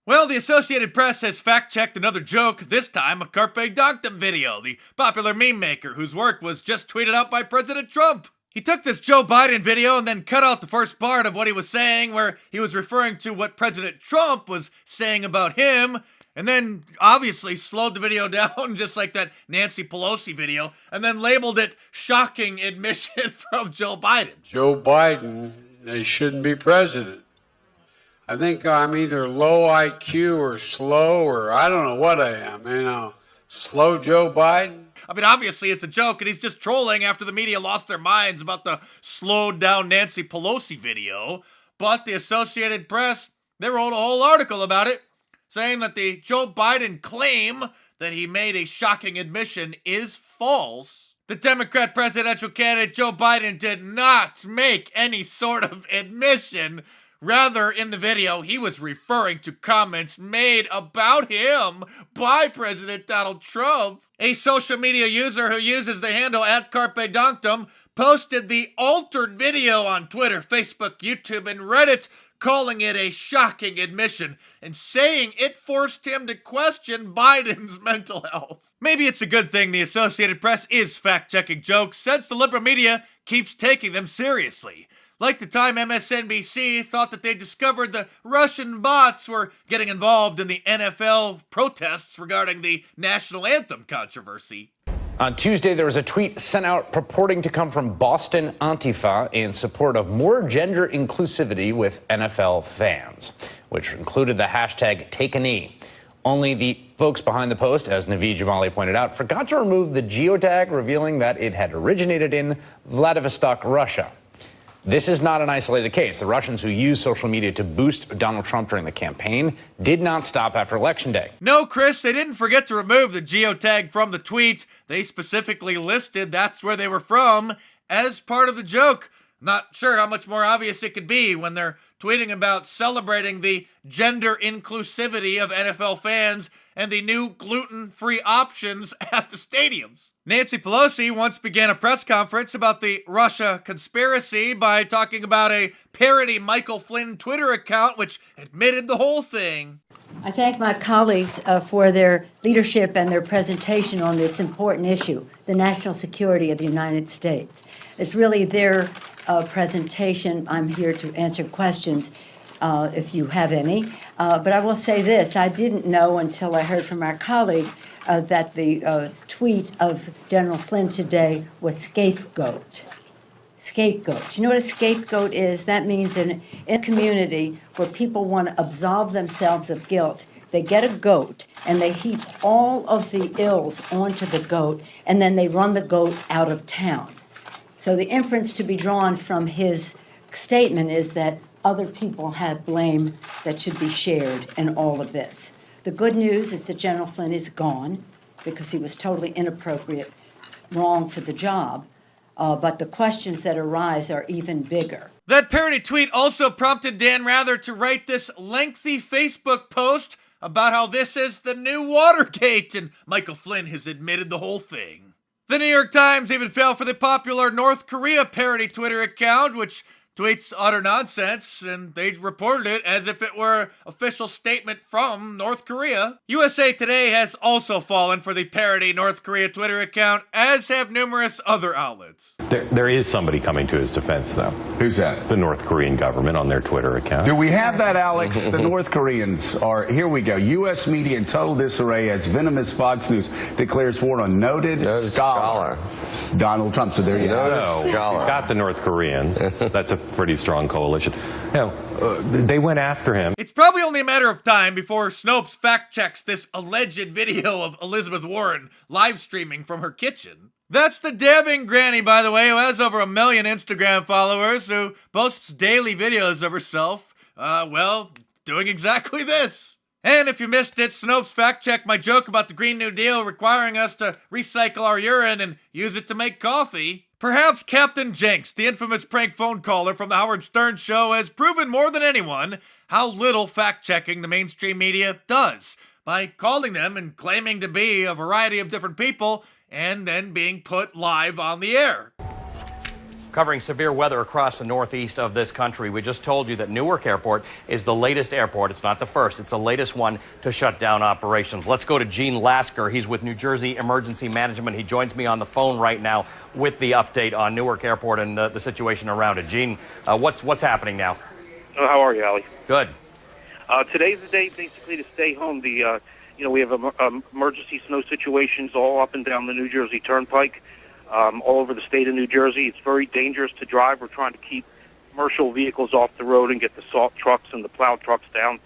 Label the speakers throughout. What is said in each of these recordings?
Speaker 1: Well, the Associated Press has fact-checked another joke, this time a Carpe Diem video, the popular meme maker whose work was just tweeted out by President Trump. He took this Joe Biden video and then cut out the first part of what he was saying, where he was referring to what President Trump was saying about him, and then obviously slowed the video down just like that Nancy Pelosi video, and then labeled it shocking admission from Joe Biden.
Speaker 2: Joe Biden, they shouldn't be president. I think I'm either low IQ or slow, or I don't know what I am, slow Joe Biden.
Speaker 1: I mean, obviously it's a joke, and he's just trolling after the media lost their minds about the slowed down Nancy Pelosi video. But the Associated Press, they wrote a whole article about it, saying that the Joe Biden claim that he made a shocking admission is false. The Democrat presidential candidate Joe Biden did not make any sort of admission. Rather, in the video, he was referring to comments made about him by President Donald Trump. A social media user who uses the handle @CarpeDonkdom posted the altered video on Twitter, Facebook, YouTube, and Reddit, calling it a shocking admission and saying it forced him to question Biden's mental health. Maybe it's a good thing the Associated Press is fact-checking jokes, since the liberal media keeps taking them seriously. Like the time MSNBC thought that they discovered the Russian bots were getting involved in the NFL protests regarding the national anthem controversy.
Speaker 3: On Tuesday, there was a tweet sent out purporting to come from Boston Antifa in support of more gender inclusivity with NFL fans, which included the hashtag #TakeAknee. Only the folks behind the post, as Naveed Jamali pointed out, forgot to remove the geotag, revealing that it had originated in Vladivostok, Russia. This is not an isolated case. The Russians who used social media to boost Donald Trump during the campaign did not stop after Election Day.
Speaker 1: No, Chris, they didn't forget to remove the geotag from the tweet. They specifically listed that's where they were from as part of the joke. Not sure how much more obvious it could be when they're tweeting about celebrating the gender inclusivity of NFL fans and the new gluten-free options at the stadiums. Nancy Pelosi once began a press conference about the Russia conspiracy by talking about a parody Michael Flynn Twitter account which admitted the whole thing.
Speaker 4: I thank my colleagues for their leadership and their presentation on this important issue, the national security of the United States. It's really their presentation. I'm here to answer questions if you have any. But I will say this, I didn't know until I heard from our colleague that the tweet of General Flynn today was scapegoat. Scapegoat. You know what a scapegoat is? That means in a community where people want to absolve themselves of guilt, they get a goat and they heap all of the ills onto the goat, and then they run the goat out of town. So the inference to be drawn from his statement is that other people have blame that should be shared in all of this. The good news is that General Flynn is gone because he was totally inappropriate, wrong for the job. But the questions that arise are even bigger.
Speaker 1: That parody tweet also prompted Dan Rather to write this lengthy Facebook post about how this is the new Watergate and Michael Flynn has admitted the whole thing. The New York Times even fell for the popular North Korea parody Twitter account, which tweets utter nonsense, and they reported it as if it were an official statement from North Korea. USA Today has also fallen for the parody North Korea Twitter account, as have numerous other outlets.
Speaker 5: There is somebody coming to his defense, though.
Speaker 6: Who's that?
Speaker 5: The North Korean government on their Twitter account.
Speaker 6: Do we have that, Alex? The North Koreans are, here we go. U.S. media in total disarray as venomous Fox News declares war on noted scholar Donald Trump. So there you go.
Speaker 5: So, got the North Koreans. That's a pretty strong coalition. They went after him.
Speaker 1: It's probably only a matter of time before Snopes fact-checks this alleged video of Elizabeth Warren live streaming from her kitchen. That's the dabbing granny, by the way, who has over 1 million Instagram followers, who posts daily videos of herself, doing exactly this. And if you missed it, Snopes fact-checked my joke about the Green New Deal requiring us to recycle our urine and use it to make coffee. Perhaps Captain Jenks, the infamous prank phone caller from the Howard Stern show, has proven more than anyone how little fact-checking the mainstream media does, by calling them and claiming to be a variety of different people and then being put live on the air.
Speaker 7: covering severe weather across the northeast of this country. We just told you that Newark Airport is the latest airport. It's not the first. It's the latest one to shut down operations. Let's go to Gene Lasker. He's with New Jersey Emergency Management. He joins me on the phone right now with the update on Newark Airport and the situation around it. Gene, what's happening now?
Speaker 8: How are you, Allie?
Speaker 7: Good.
Speaker 8: Today's the day basically to stay home. We have emergency snow situations all up and down the New Jersey Turnpike, all over the state of New Jersey. It's very dangerous to drive. We're trying to keep commercial vehicles off the road and get the salt trucks and the plow trucks down.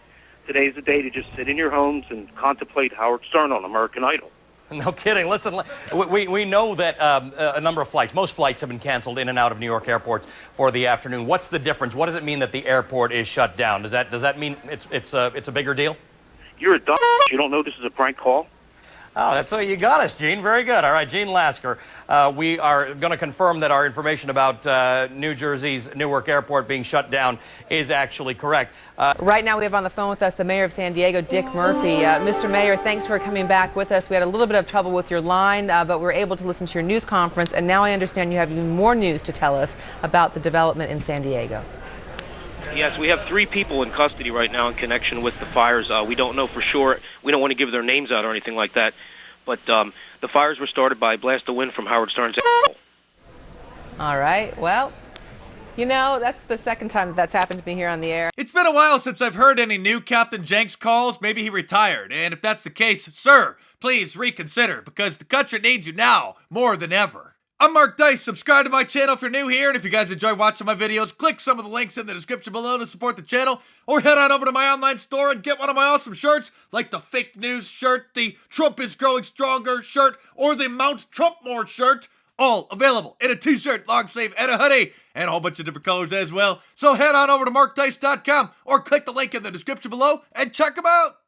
Speaker 8: Today's the day to just sit in your homes and contemplate Howard Stern on American Idol.
Speaker 7: No kidding. Listen, we know that a number of flights, most flights have been canceled in and out of New York airports for the afternoon. What's the difference? What does it mean that the airport is shut down? Does that mean it's a bigger deal?
Speaker 8: You're a dumb. You don't know this is a prank call?
Speaker 7: Oh, that's what you got us, Gene. Very good. All right, Gene Lasker. We are going to confirm that our information about New Jersey's Newark Airport being shut down is actually correct.
Speaker 9: Right now we have on the phone with us the mayor of San Diego, Dick Murphy. Mr. Mayor, thanks for coming back with us. We had a little bit of trouble with your line, but we were able to listen to your news conference, and now I understand you have even more news to tell us about the development in San Diego.
Speaker 8: Yes, we have 3 people in custody right now in connection with the fires. We don't know for sure. We don't want to give their names out or anything like that. But the fires were started by a blast of wind from Howard Stern's asshole.
Speaker 9: All right. Well, that's the second time that's happened to me here on the air.
Speaker 1: It's been a while since I've heard any new Captain Jenks calls. Maybe he retired. And if that's the case, sir, please reconsider, because the country needs you now more than ever. I'm Mark Dice. Subscribe to my channel if you're new here, and if you guys enjoy watching my videos, click some of the links in the description below to support the channel, or head on over to my online store and get one of my awesome shirts, like the fake news shirt, the Trump is growing stronger shirt, or the Mount Trump more shirt, all available in a t-shirt, long sleeve, and a hoodie, and a whole bunch of different colors as well. So head on over to markdice.com, or click the link in the description below and check them out.